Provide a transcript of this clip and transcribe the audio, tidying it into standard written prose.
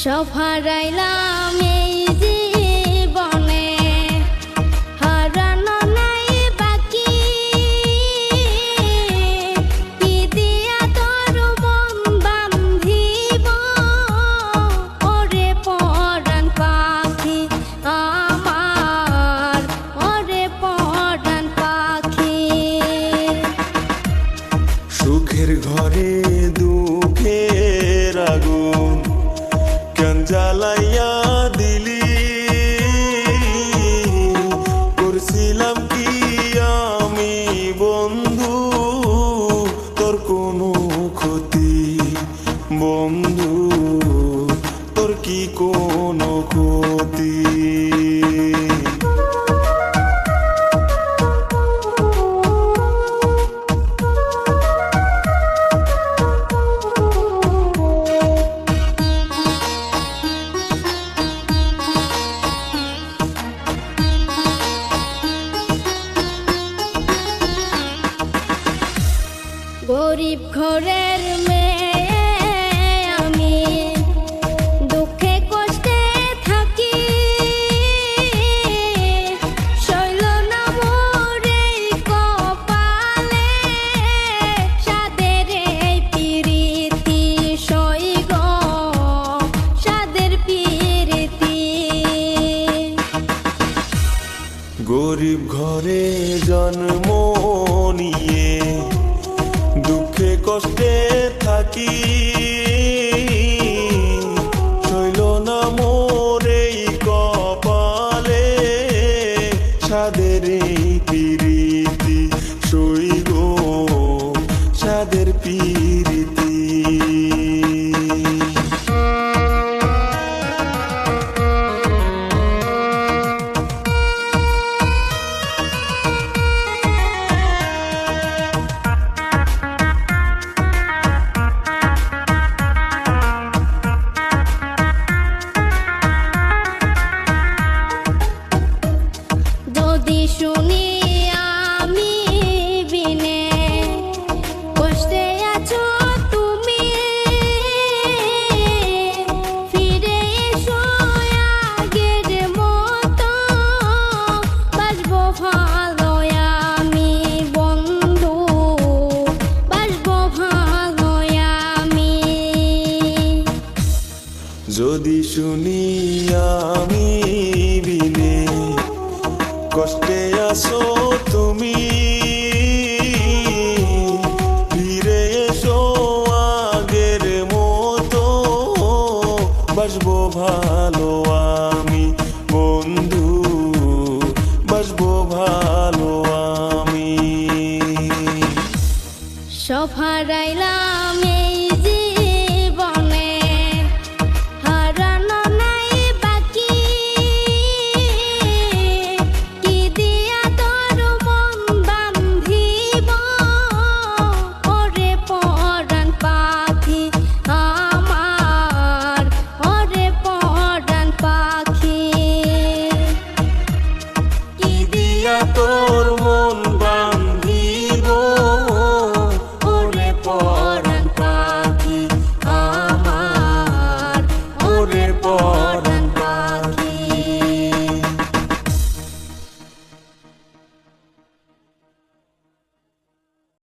সব হারাইলাম এই জীবনে, হারানো নাই বাকি। কি দিয়া তোর মন বান্ধিব, ওরে পরাণ পাখি আমার, ওরে পরাণ পাখি। সুখের ঘরে দুঃখের আগুন কেন জ্বালাইয়া দিলি, করছিলাম কি আমি বন্ধু তোর কোনো ক্ষতি, বন্ধু তোর কি কোনো ক্ষতি। গরিব ঘরের মেয়ে আমি, দুঃখে কষ্টে থাকি। শৈল না মোর এই কপালে, সাদের এই পিরিতি সই গো, সাদের পিরিতি। গরিব ঘরে জন্ম নিয়ে দুঃখে কষ্টে থাকি, শৈল না মোর এই কপালে, সাদের এই পিরিতি সই গো, সাদের পিরিতি। যদি শুনি আমি বিনে কষ্টে আছো তুমি, ফিরে এসো আগের মতো, বাসবো ভালো আমি বন্ধু, বাসবো ভালো আমি। যদি শুনি আমি বিনে কষ্টে আসো তুমি, ফিরে এসো আগের মতো, বাসবো ভালো আমি বন্ধু, বাসবো ভালো আমি। সব হারাইলাম এই জীবনে, হারানো নাই বাকি। কি দিয়া তোর মন বান্ধিব, ওরে পরাণ পাখি আমার, ওরে পরাণ পাখি। কি দিয়া তোর মন বান্ধিব, ওরে